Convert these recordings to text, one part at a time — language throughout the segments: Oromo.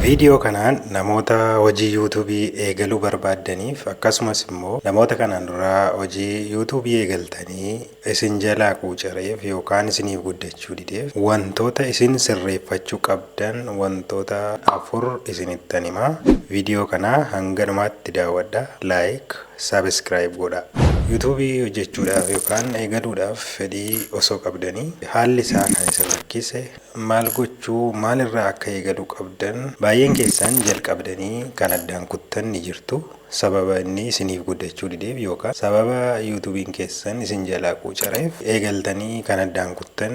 Viidiyoo kanaan namoota hojii yuutuubii eegaluu barbaadaniif akkasumas immoo namoota kanaan dura hojii yuutuubii eegaltanii isin jalaa quucareef yookaan isiniif guddachuu dideef wantoota isin sirreeffachuu qabdan wantoota 4 isinittan himaa. Viidiyoo kanaa hanga dhumaatti daawwadhaa, laayik, saabskiraayib godhaa. yuutuubii hojjechuudhaaf yookaan eegaluudhaaf fedhii osoo qabdanii haalli isaa kan isin rakkise maal gochuu maalirraa akka eegaluu qabdan baay'een keessan jalqabdanii kan addaan kuttan ni jirtu. Sababa inni isiniif guddachuu dideef yookaan sababa yuutuubiin keessan isin jalaa quucareef eegaltanii kan addaan kuttan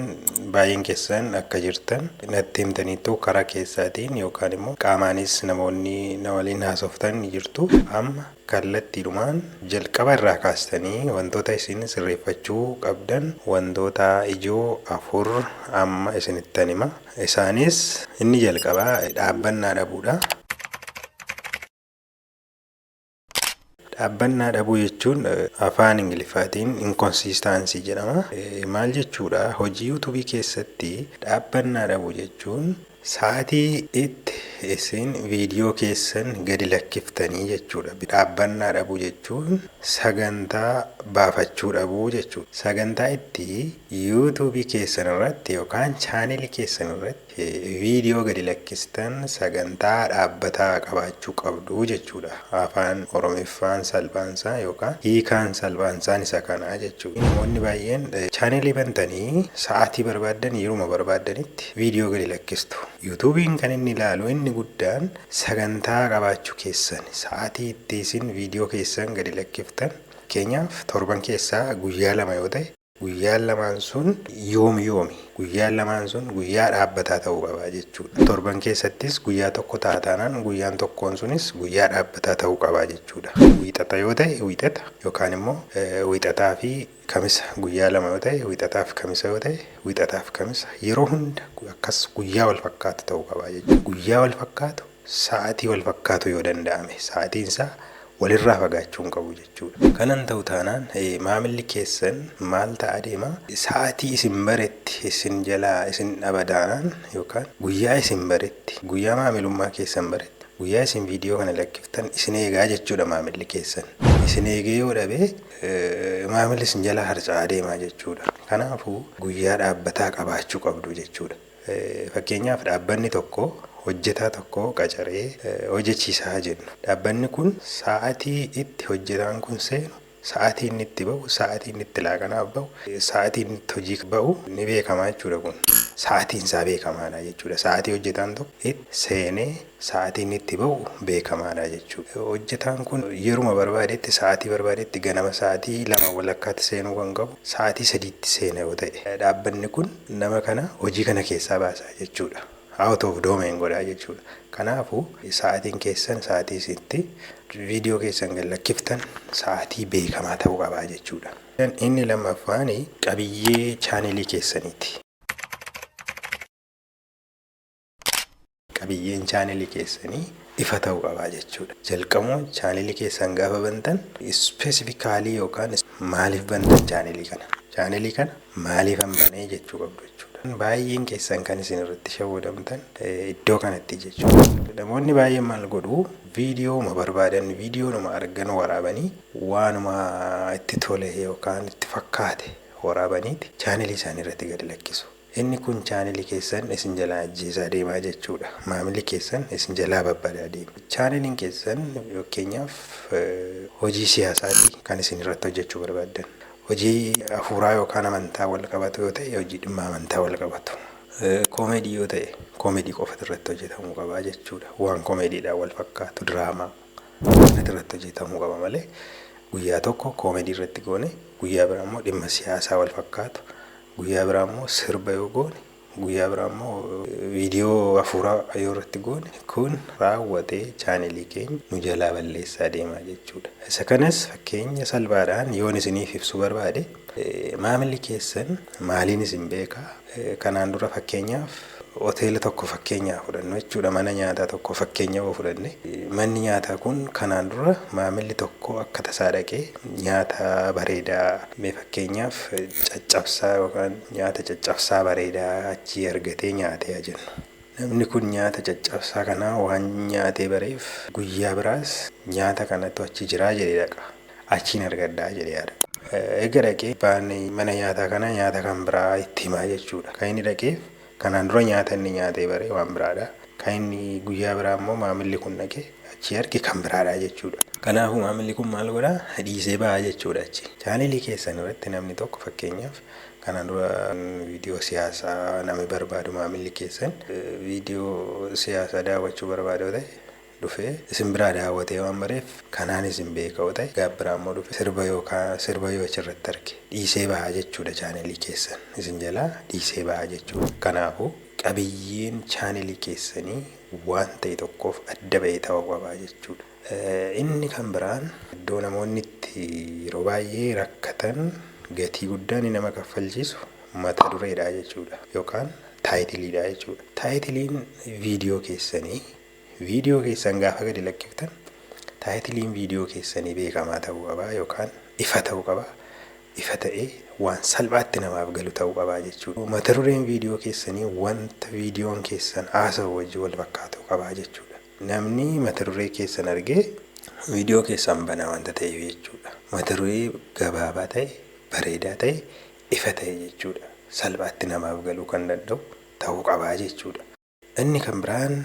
baay'een keessan akka jirtan natti himtaniitu karaa keessaatiin yookaan immoo qaamaanis namoonni na waliin haasoftan ni jirtu. Amma kallattiidhumaan jalqaba irraa kaastanii wantoota isin sirreeffachuu qabdan wantoota ijoo 4 amma isinittan hima. Isaanis inni jalqabaa dhaabbannaa dhabuudha. Dhaabbannaa dhabuu jechuun afaan Ingiliffaatiin inkonsiistaansii jedhama. Maal jechuudha? Hojii yuutuubii keessatti dhaabbannaa dhabuu jechuun sa'aatii itti isin viidiyoo keessan gadi lakkiftanii jechuudha. Dhaabbannaa dhabuu jechuun sagantaa baafachuu dhabuu jechuudha. Sagantaa itti yuutuubii keessan irratti yookaan chaanelii keessan irratti viidiyoo gadi lakkistan sagantaa dhaabbataa qabaachuu qabdu jechuudha. Afaan Oromiffaan salphaansaa yookaan hiikaan salphaansaa isa kanaa jechuudha. Namoonni baay'een chaanelii bantanii sa'aatii barbaaddan yeruma barbaadanitti viidiyoo gadi lakkistu. yuutuubiin kan inni ilaalu inni guddaan sagantaa qabaachuu keessan sa'aatii itti isin viidiyoo keessan gadi lakkiftan fakkeenyaaf torban keessaa guyyaa 2 yoo ta'e guyyaan 2 sun yoomi guyyaan 2 sun guyyaa dhaabbataa ta'uu qaba jechuudha. Torban keessattis guyyaa tokko taataanaan guyyaan tokkoon sunis guyyaa dhaabbataa ta'uu qaba jechuudha. Wiixata yoo ta'e wiixata yookaan immoo wiixataa fi kamisa guyyaa 2 yoo ta'e wiixataa fi kamisa yoo ta'e wiixataa fi kamisa yeroo hunda akkas guyyaa wal fakkaatu ta'uu qaba jechuudha. Guyyaa wal fakkaatu sa'aatii wal fakkaatu yoo danda'ame sa'aatiin isaa walirraa fagaachuu hin qabu jechuudha. Kanan ta'u taanaan maamilli keessan maal ta'a deema sa'aatii isin baretti isin jalaa isin dhabadaanaan yookaan guyyaa isin baretti guyyaa maamilummaa keessan baretti guyyaa isin viidiyoo kana lakkiftan isin eegaa jechuudha. Maamilli keessan isin eegee yoo dhabe maamilli isin jalaa harca'aa deemaa jechuudha. Kanaafuu guyyaa dhaabbataa qabaachuu qabdu jechuudha. Fakkeenyaaf dhaabbanni tokko hojjetaa tokko qacaree hojjechiisaa jennu. Dhaabbanni kun sa'aatii itti hojjetaan kun seenu, sa'aatii inni itti bahu, sa'aatii inni itti laaqanaaf bahu, sa'aatii inni itti hojii bahu ni beekamaa jechuudha. Kun sa'aatiin isaa beekamaadha jechuudha. Sa'aatii hojjetaan tokko itti seenee sa'aatii inni itti bahu beekamaadha jechuudha. Hojjetaan kun yeruma barbaadetti sa'aatii barbaadetti ganama sa'aatii 2 walakkaatti seenuu kan qabu sa'aatii 3tti seena yoo ta'e dhaabbanni kun nama kana hojii kana keessaa baasaa jechuudha. Out of domain godhaa jechuudha. Kanaafuu sa'aatiin keessan sa'aatii isitti viidiyoo keessan gad lakkiftan sa'aatii beekamaa ta'uu qabaa jechuudha. Inni lammaffaan qabiyyee chaanelii keessaniiti. Qabiyyeen chaanelii keessanii ifa ta'uu qabaa jechuudha. Jalqabuma chaanelii keessan gaafa bantan ispeesifikaalii yookaan maaliif bantan chaanelii kana? Chaanelii kana maaliif banee jechuu qabdu jechuudha. Baay'een keessan kan isin irratti shawwadamtan iddoo kanatti jechuudha. Namoonni baay'een maal godhu viidiyoo barbaadan viidiyoo argan waraabanii waanuma itti tole yookaan itti fakkaate waraabaniiti chaanelii isaanii irratti gad lakkisu. Inni kun chaanelii keessan isin jalaa ajjeesaa deemaa jechuudha. Maamilli keessan isin jalaa babbadaa deema. Chaaneliin keessan fakkeenyaaf hojii siyaasaati kan isin irratti hojjechuu barbaaddan. Hojii hafuuraa yookaan amantaa wal qabatu yoo ta'e hojii dhimma amantaa wal qabatu. Koomedii yoo ta'e koomedii qofa irratti hojjetamuu qaba jechuudha. Waan koomediidhaan wal fakkaatu diraamaa irratti hojjetamuu qaba malee guyyaa tokko koomedii irratti goone guyyaa biraa immoo dhimma siyaasaa wal fakkaatu guyyaa biraa immoo sirba yoo goone guyyaa biraa immoo viidiyoo hafuuraa yoo irratti goone kun raawwatee chaanelii keenya nu jalaa balleessaa deemaa jechuudha. Isa kanas fakkeenya salphaadhaan yoon isiniif ibsuu barbaade maamilli keessan maaliin isin beekaa? Kanaan dura fakkeenyaaf hoteela tokko fakkeenyaa fudhannu jechuudha. Mana nyaataa tokko fakkeenya yoo fudhanne manni nyaataa kun kanaan dura maamilli tokko akka tasaa dhaqee nyaata bareedaa fakkeenyaaf caccabsaa yookaan nyaata caccabsaa bareedaa achii argatee nyaatee jennu. Namni kun nyaata caccabsaa kanaa waan nyaatee bareef guyyaa biraas nyaata kanatu achi jiraa jedhee dhaqa. Achiin argadhaa jedhee yaada. Eega dhaqee mana nyaataa kana nyaata kan biraa itti himaa jechuudha. Kan inni dhaqeef kanaan dura nyaata inni nyaatee baree waan biraadha. Kan inni guyyaa biraa immoo maamilli kun dhaqee achi arge kan biraadha jechuudha. Kanaafuu maamilli kun maal godhaa? Dhiisee bahaa jechuudha achi. Chaanelii keessan irratti namni tokko fakkeenyaaf kanaan dura viidiyoo siyaasaa namni barbaadu maamilli keessan viidiyoo siyaasaa daawwachuu barbaadu ta'e dhufee isin biraa daawwatee waan bareef kanaan isin beekau ta'e gaabbiraa immoo dhufe sirba yoo achirratti arge dhiisee bahaa jechuudha. Chaanelii keessan isin jalaa dhiisee bahaa jechuudha. Kanaafuu qabiyyeen chaanelii keessanii waan ta'e tokkoof adda bahee ta'uu qabaa jechuudha. Inni kan biraan iddoo namoonni itti yeroo baay'ee rakkatan gatii guddaan nama kaffalchiisu mata dureedha jechuudha yookaan taayitiliidha jechuudha. Taayitiliin viidiyoo keessan gaafa gadi lakkiftan taayitiliin viidiyoo keessanii beekamaa ta'uu qabaa yookaan ifa ta'uu qabaa. Ifa ta'ee waan salphaatti namaaf galu ta'uu qabaa jechuudha. Mata dureen viidiyoo keessanii wanta viidiyoon keessan haasa'u wajjin wal fakkaatu qabaa jechuudha. Namni mata duree keessan argee viidiyoo keessan banaa wanta ta'eef jechuudha. Mata duree gabaabaa ta'e bareedaa ta'e ifa ta'e jechuudha. Salphaatti namaaf galuu kan danda'u ta'uu qabaa jechuudha. Inni kan biraan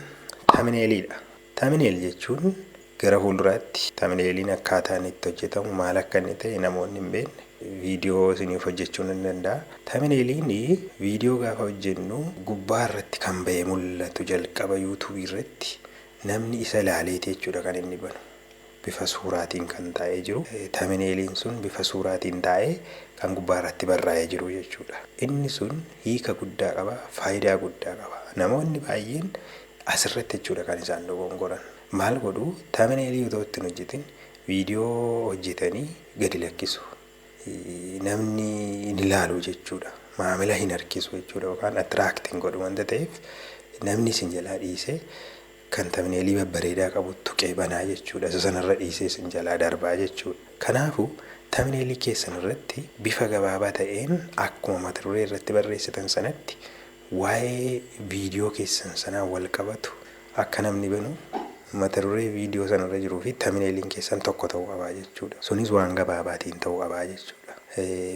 tamineeliidha. Tamineel jechuun gara fuulduraatti tamineeliin akkaataan itti hojjetamu maal akka inni ta'e namoonni hin beekne viidiyoo isiniif hojjechuu ni danda'a. Tamineeliin viidiyoo gaafa hojjennu gubbaa irratti kan bahee mul'atu jalqaba yuutuubii irratti namni isa ilaaleeti jechuudha kan inni banu. Bifa suuraatiin kan taa'ee jiru. Tamineeliin sun bifa suuraatiin taa'ee kan gubbaa irratti barraa'ee jiru jechuudha. Inni sun hiika guddaa qaba, faayidaa guddaa qaba. Namoonni baay'een asirratti jechuudha kan isaan dogongoran. Maal godhuu? Tamineelii otoo ittiin hojjetin viidiyoo hojjetanii gadi lakkisu. Namni hin ilaalu jechuudha. Maamila hin harkisu jechuudha yookaan atiraaktiin godhu wanta ta'eef namni isin jalaa dhiisee kan tamineelii babbareedaa qabu tuqee banaa jechuudha. Isa sanarra dhiisee isin jalaa darbaa jechuudha. Kanaafuu tamineelii keessan irratti bifa gabaabaa ta'een akkuma mata duree irratti barreessitan sanatti waa'ee viidiyoo keessan sanaa wal qabatu akka namni banu mata duree viidiyoo sanarra jiruu fi tamineeliin keessan tokko ta'uu qabaa jechuudha. Sunis waan gabaabaatiin ta'uu qabaa jechuudha.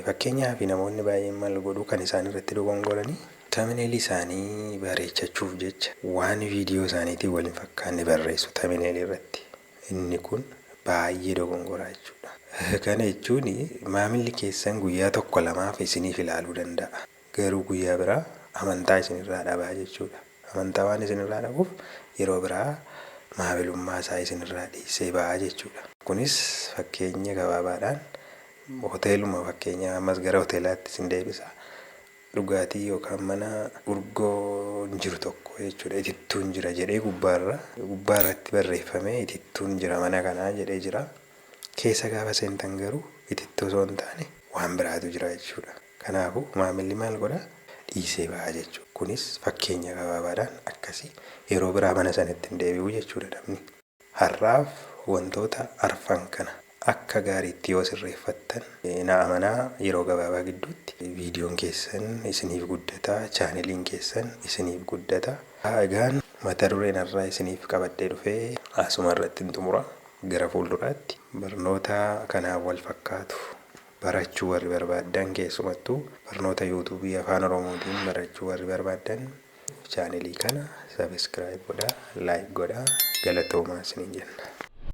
Fakkeenyaaf namoonni baay'een maal godhuu kan isaan irratti dogongoranii tamineelii isaanii bareechachuuf jecha waan viidiyoo isaaniitiin wal hin fakkaanne barreessu tamineelii irratti. Inni kun baay'ee dogongoraa jechuudha. Kana jechuun maamilli keessan guyyaa tokko lamaaf isiniif ilaaluu danda'a. Garuu guyyaa biraa amantaa isinirraa dhabaa jechuudha. Amantaa waan isinirraa dhabuuf yeroo biraa maamilummaa isaa isinirraa dhiisee ba'aa jechuudha. Kunis fakkeenya gabaabaadhaan hoteeluma fakkeenya ammas gara hoteelaatti isin deebisa. Dhugaatii yookaan mana urgoo jiru tokko jechuudha. Itittuun jira jedhee gubbaarratti barreeffamee itittuun jira mana kanaa jedhee jira. Keessa gaafa seentan garuu itittuu osoo hin taane waan biraatu jira jechuudha. Kanaafuu maamilli maal godhaa? Dhiisee ba'aa jechuudha. Kunis fakkeenya gabaabaadhaan akkasii yeroo biraa mana sanatti hin deebi'u jechuudha namni. Har'aaf wantoota arfan kana akka gaariitti yoo sirreeffattan na amanaa yeroo gabaabaa gidduutti viidiyoon keessan isiniif guddataa, chaaneliin keessan isiniif guddataa. Egaan mata dureen irraa isiniif qabadhee dhufee asuma irratti hin xumura. Gara fuulduraatti barnoota kanaaf wal fakkaatu barachuu warri barbaadan keessumattuu barnoota yuutuubii afaan oromootiin barachuu warri barbaadan chaanelii kana sabiskiraayib godhaa, laayik godhaa, galatoomaa isiniin jenna.